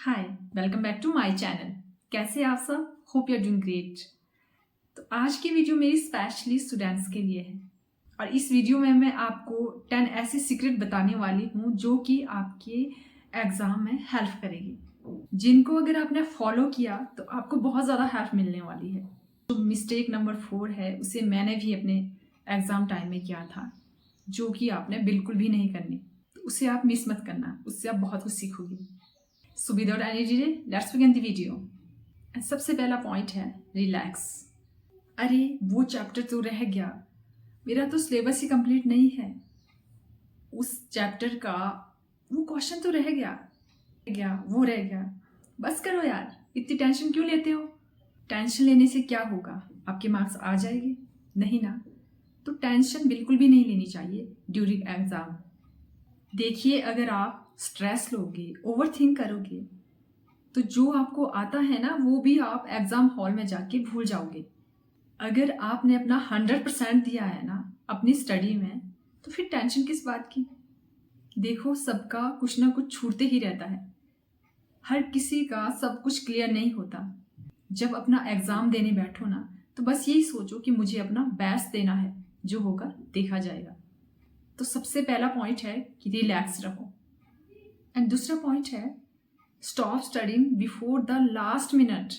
Hi, welcome back to my channel. कैसे आप सब? Hope you are doing great. तो आज की वीडियो मेरी स्पेशली स्टूडेंट्स के लिए है और इस वीडियो में मैं आपको 10 ऐसे सीक्रेट बताने वाली हूँ जो कि आपके एग्ज़ाम में हेल्प करेगी, जिनको अगर आपने फॉलो किया तो आपको बहुत ज़्यादा हेल्प मिलने वाली है। जो मिस्टेक नंबर 4 है उसे मैंने भी अपने एग्ज़ाम टाइम में किया था, जो कि आपने बिल्कुल भी नहीं करनी। तो उसे आप मिस मत करना, उससे आप बहुत कुछ सीखोगे। So without any delay let's begin the video. सबसे पहला पॉइंट है रिलैक्स। अरे वो चैप्टर तो रह गया, मेरा तो सिलेबस ही कंप्लीट नहीं है, उस चैप्टर का वो क्वेश्चन तो रह गया वो रह गया। बस करो यार, इतनी टेंशन क्यों लेते हो? टेंशन लेने से क्या होगा? आपके मार्क्स आ जाएंगे? नहीं ना। तो टेंशन बिल्कुल भी नहीं लेनी चाहिए ड्यूरिंग एग्जाम। देखिए, अगर आप स्ट्रेस लोगे, ओवर थिंक करोगे, तो जो आपको आता है ना वो भी आप एग्जाम हॉल में जाके भूल जाओगे। अगर आपने अपना 100% दिया है ना अपनी स्टडी में, तो फिर टेंशन किस बात की? देखो, सबका कुछ ना कुछ छूटते ही रहता है, हर किसी का सब कुछ क्लियर नहीं होता। जब अपना एग्जाम देने बैठो ना, तो बस यही सोचो कि मुझे अपना बेस्ट देना है, जो होगा देखा जाएगा। तो सबसे पहला पॉइंट है कि रिलैक्स रहो। एंड दूसरा पॉइंट है stop studying before the last minute.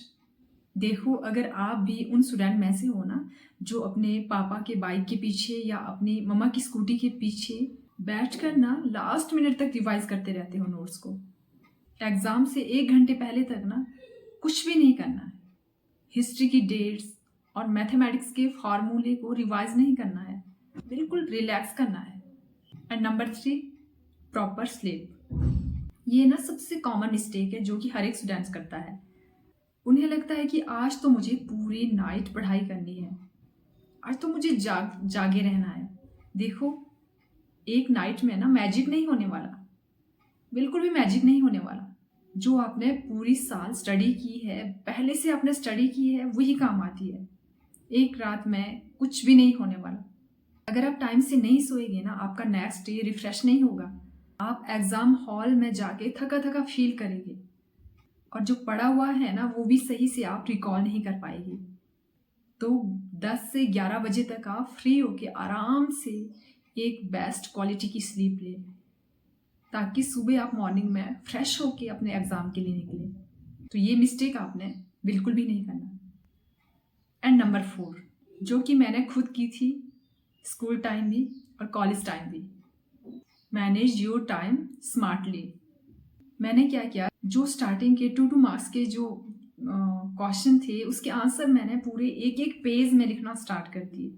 देखो, अगर आप भी उन स्टूडेंट में से हो ना जो अपने पापा के बाइक के पीछे या अपनी मम्मा की स्कूटी के पीछे बैठकर ना लास्ट मिनट तक रिवाइज करते रहते हो नोट्स को, एग्जाम से 1 घंटे पहले तक ना कुछ भी नहीं करना है। हिस्ट्री की डेट्स और मैथमेटिक्स के फार्मूले को रिवाइज नहीं करना है, बिल्कुल रिलैक्स करना है। And number 3, proper sleep. ये ना सबसे कॉमन मिस्टेक है जो कि हर एक स्टूडेंट्स करता है। उन्हें लगता है कि आज तो मुझे पूरी नाइट पढ़ाई करनी है, आज तो मुझे जागे रहना है। देखो, एक नाइट में ना मैजिक नहीं होने वाला, बिल्कुल भी मैजिक नहीं होने वाला। जो आपने पूरी साल स्टडी की है, पहले से आपने स्टडी की है, वही काम आती है। एक रात में कुछ भी नहीं होने वाला। अगर आप टाइम से नहीं सोएंगे ना, आपका नेक्स्ट डे रिफ्रेश नहीं होगा। आप एग्जाम हॉल में जाके थका थका फील करेंगे और जो पढ़ा हुआ है ना वो भी सही से आप रिकॉल नहीं कर पाएंगे। तो 10 से 11 बजे तक आप फ्री होके आराम से एक बेस्ट क्वालिटी की स्लीप लें, ताकि सुबह आप मॉर्निंग में फ्रेश होके अपने एग्जाम के लिए निकलें। तो ये मिस्टेक आपने बिल्कुल भी नहीं करना। एंड नंबर 4, जो कि मैंने खुद की थी स्कूल टाइम भी और कॉलेज टाइम भी, मैनेज योर टाइम स्मार्टली। मैंने क्या किया, जो स्टार्टिंग के 2 मार्क्स के जो क्वेश्चन थे उसके आंसर मैंने पूरे एक एक पेज में लिखना स्टार्ट कर दिए।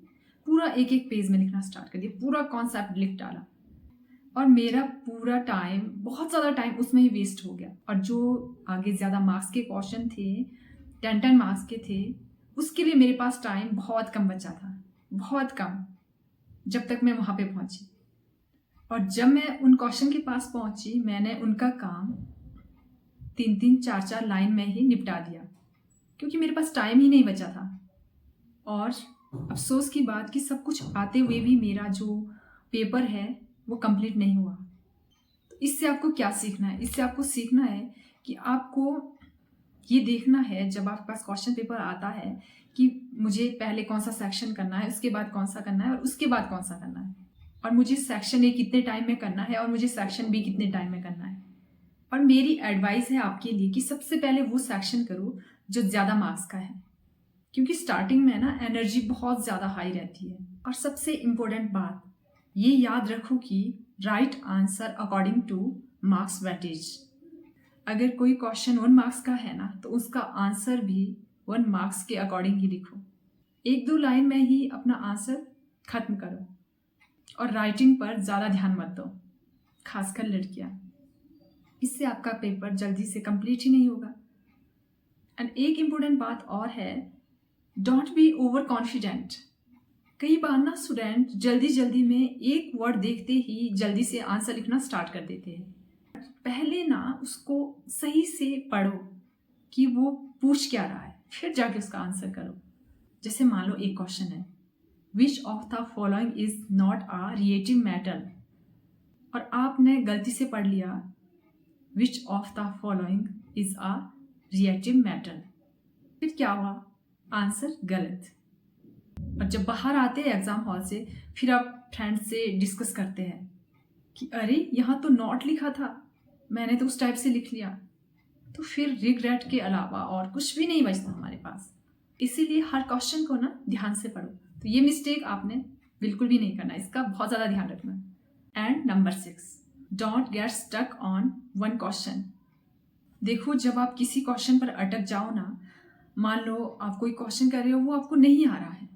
पूरा एक एक पेज में लिखना स्टार्ट कर दिया, पूरा कॉन्सेप्ट लिख डाला और मेरा पूरा टाइम, बहुत ज़्यादा टाइम उसमें ही वेस्ट हो गया। और जो आगे ज़्यादा मार्क्स के क्वेश्चन थे, 10 मार्क्स के थे, उसके लिए मेरे पास टाइम बहुत कम बचा था, बहुत कम, जब तक मैं वहाँ पे पहुँची। और जब मैं उन क्वेश्चन के पास पहुँची, मैंने उनका काम 3-3, 4-4 लाइन में ही निपटा दिया, क्योंकि मेरे पास टाइम ही नहीं बचा था। और अफसोस की बात कि सब कुछ आते हुए भी मेरा जो पेपर है वो कंप्लीट नहीं हुआ। तो इससे आपको क्या सीखना है? इससे आपको सीखना है कि आपको ये देखना है जब आपके पास क्वेश्चन पेपर आता है कि मुझे पहले कौन सा सेक्शन करना है, उसके बाद कौन सा करना है और उसके बाद कौन सा करना है, और मुझे सेक्शन ए कितने टाइम में करना है और मुझे सेक्शन बी कितने टाइम में करना है। और मेरी एडवाइस है आपके लिए कि सबसे पहले वो सेक्शन करो जो ज़्यादा मार्क्स का है, क्योंकि स्टार्टिंग में ना एनर्जी बहुत ज़्यादा हाई रहती है। और सबसे इम्पोर्टेंट बात ये याद रखो कि right answer according two marks weightage. अगर कोई क्वेश्चन 1 मार्क्स का है ना, तो उसका आंसर भी 1 मार्क्स के अकॉर्डिंग ही लिखो। 1-2 लाइन में ही अपना आंसर खत्म करो और राइटिंग पर ज़्यादा ध्यान मत दो, खासकर लड़कियाँ। इससे आपका पेपर जल्दी से कंप्लीट ही नहीं होगा। एंड एक इम्पोर्टेंट बात और है, डोंट बी ओवर कॉन्फिडेंट। कई बार ना स्टूडेंट जल्दी जल्दी में एक वर्ड देखते ही जल्दी से आंसर लिखना स्टार्ट कर देते हैं। पहले ना उसको सही से पढ़ो कि वो पूछ क्या रहा है, फिर जाके उसका आंसर करो। जैसे मान लो एक क्वेश्चन है, which of the following is not a relative matter, और आपने गलती से पढ़ लिया which of the following is a reactive metal. फिर क्या हुआ? आंसर गलत। और जब बाहर आते हैं एग्जाम हॉल से, फिर आप फ्रेंड्स से डिस्कस करते हैं कि अरे यहाँ तो नॉट लिखा था, मैंने तो उस टाइप से लिख लिया। तो फिर रिग्रेट के अलावा और कुछ भी नहीं बचता हमारे पास। इसीलिए हर क्वेश्चन को ना ध्यान से पढ़ो। तो ये मिस्टेक आपने बिल्कुल भी नहीं करना, इसका बहुत ज़्यादा ध्यान रखना। And number 6, don't get stuck on one question. देखो, जब आप किसी क्वेश्चन पर अटक जाओ ना, मान लो आप कोई क्वेश्चन कर रहे हो, वो आपको नहीं आ रहा है,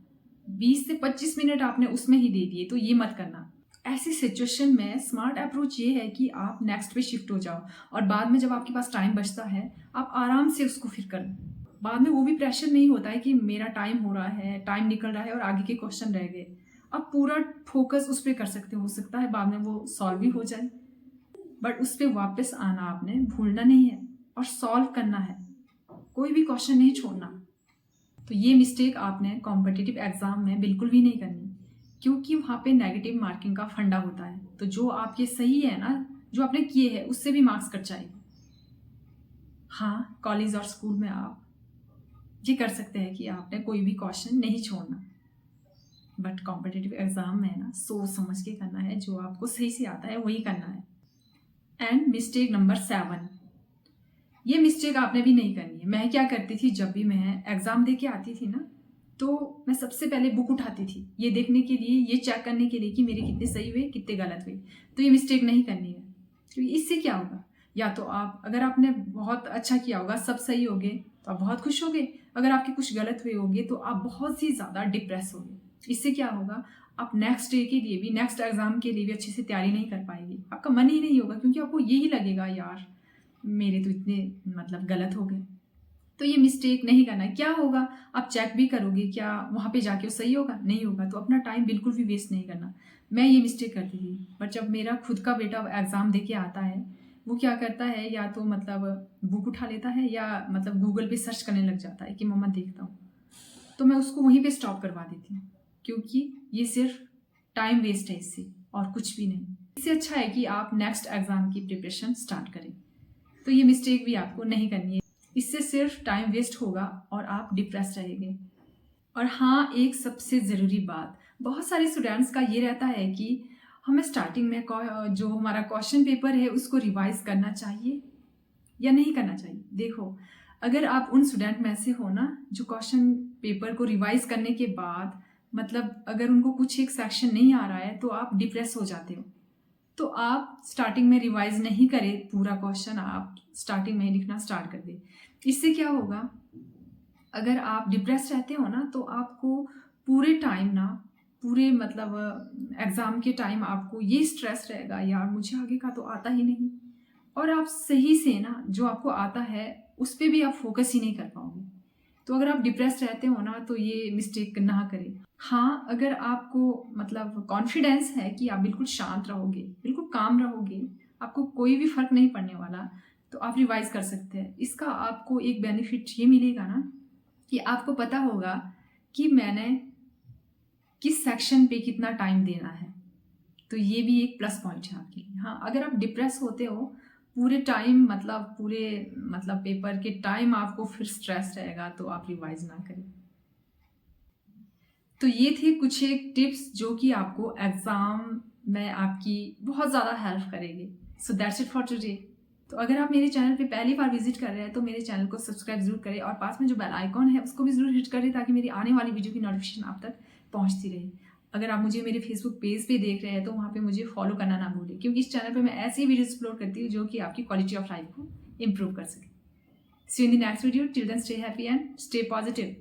20 से 25 मिनट आपने उसमें ही दे दिए, तो ये मत करना। ऐसी सिचुएशन में स्मार्ट अप्रोच ये है कि आप नेक्स्ट पे शिफ्ट हो जाओ, और बाद में जब आपके पास टाइम बचता है, आप आराम से उसको फिर करो। बाद में वो भी प्रेशर नहीं होता है कि मेरा टाइम हो रहा है, टाइम निकल रहा है और आगे के क्वेश्चन रह गए। आप पूरा फोकस उस पर कर सकते हो सकता है बाद में वो सॉल्व भी हो जाए, बट उस पर वापस आना आपने भूलना नहीं है और सॉल्व करना है, कोई भी क्वेश्चन नहीं छोड़ना। तो ये मिस्टेक आपने कॉम्पिटिटिव एग्जाम में बिल्कुल भी नहीं करनी, क्योंकि वहाँ पे नेगेटिव मार्किंग का फंडा होता है। तो जो आपके सही है ना, जो आपने किए हैं, उससे भी मार्क्स कट जाएंगे। हाँ, कॉलेज और स्कूल में आप ये कर सकते हैं कि आपने कोई भी क्वेश्चन नहीं छोड़ना, बट कॉम्पिटिटिव एग्जाम में ना सोच समझ के करना है, जो आपको सही से आता है वही करना है। एंड मिस्टेक नंबर 7, ये मिस्टेक आपने भी नहीं करनी है। मैं क्या करती थी, जब भी मैं एग्जाम दे के आती थी ना, तो मैं सबसे पहले बुक उठाती थी, ये देखने के लिए, ये चेक करने के लिए कि मेरे कितने सही हुए, कितने गलत हुए। तो ये मिस्टेक नहीं करनी है, क्योंकि इससे क्या होगा, या तो आप, अगर आपने बहुत अच्छा किया होगा, सब सही हो गए, तो आप बहुत खुश हो गए। अगर आपके कुछ गलत हुए होंगे तो आप बहुत ही ज़्यादा डिप्रेस होंगे। इससे क्या होगा, आप नेक्स्ट डे के लिए भी, नेक्स्ट एग्जाम के लिए भी अच्छे से तैयारी नहीं कर पाएंगे, आपका मन ही नहीं होगा, क्योंकि आपको यही लगेगा यार मेरे तो इतने गलत हो गए। तो ये मिस्टेक नहीं करना है। क्या होगा, आप चेक भी करोगे, क्या वहाँ पे जाके वो सही होगा, नहीं होगा, तो अपना टाइम बिल्कुल भी वेस्ट नहीं करना। मैं ये मिस्टेक करती थी, बट जब मेरा खुद का बेटा एग्ज़ाम दे के आता है, वो क्या करता है, या तो बुक उठा लेता है, या गूगल पे सर्च करने लग जाता है कि मम्मा देखता हूँ, तो मैं उसको वहीं पे स्टॉप करवा देती हूँ, क्योंकि ये सिर्फ टाइम वेस्ट है, इससे और कुछ भी नहीं। इससे अच्छा है कि आप नेक्स्ट एग्ज़ाम की प्रिपरेशन स्टार्ट करें। तो ये मिस्टेक भी आपको नहीं करनी है, इससे सिर्फ टाइम वेस्ट होगा और आप डिप्रेस रहेंगे। और हाँ, एक सबसे ज़रूरी बात, बहुत सारे स्टूडेंट्स का ये रहता है कि हमें स्टार्टिंग में जो हमारा क्वेश्चन पेपर है उसको रिवाइज करना चाहिए या नहीं करना चाहिए। देखो, अगर आप उन स्टूडेंट में से हो ना, जो क्वेश्चन पेपर को रिवाइज करने के बाद अगर उनको कुछ एक सेक्शन नहीं आ रहा है, तो आप डिप्रेस हो जाते हो, तो आप स्टार्टिंग में रिवाइज नहीं करें पूरा क्वेश्चन, आप स्टार्टिंग में ही लिखना स्टार्ट कर दें। इससे क्या होगा, अगर आप डिप्रेस रहते हो ना, तो आपको पूरे टाइम ना, पूरे एग्ज़ाम के टाइम आपको ये स्ट्रेस रहेगा, यार मुझे आगे का तो आता ही नहीं, और आप सही से ना जो आपको आता है उस पर भी आप फोकस ही नहीं कर पाओगे। तो अगर आप डिप्रेस रहते हो ना, तो ये मिस्टेक ना करें। हाँ, अगर आपको कॉन्फिडेंस है कि आप बिल्कुल शांत रहोगे, बिल्कुल काम रहोगे, आपको कोई भी फर्क नहीं पड़ने वाला, तो आप रिवाइज कर सकते हैं। इसका आपको एक बेनिफिट ये मिलेगा ना, कि आपको पता होगा कि मैंने किस सेक्शन पे कितना टाइम देना है। तो ये भी एक प्लस पॉइंट है आपके लिए। हाँ, अगर आप डिप्रेस होते हो पूरे टाइम, पूरे पेपर के टाइम आपको फिर स्ट्रेस रहेगा, तो आप रिवाइज ना करें। तो ये थे कुछ एक टिप्स जो कि आपको एग्ज़ाम में आपकी बहुत ज़्यादा हेल्प करेंगे। So that's it for today. तो अगर आप मेरे चैनल पे पहली बार विजिट कर रहे हैं, तो मेरे चैनल को सब्सक्राइब जरूर करें, और पास में जो बेल आइकॉन है उसको भी जरूर हिट करें, ताकि मेरी आने वाली वीडियो की नोटिफिकेशन आप तक पहुंचती रहे। अगर आप मुझे मेरे फेसबुक पेज पे देख रहे हैं, तो वहाँ पे मुझे फॉलो करना ना भूलें, क्योंकि इस चैनल पे मैं ऐसी वीडियोस अपलोड करती हूँ जो कि आपकी क्वालिटी ऑफ लाइफ को इम्प्रूव कर सके। See you in the next video. Till then stay happy and stay positive.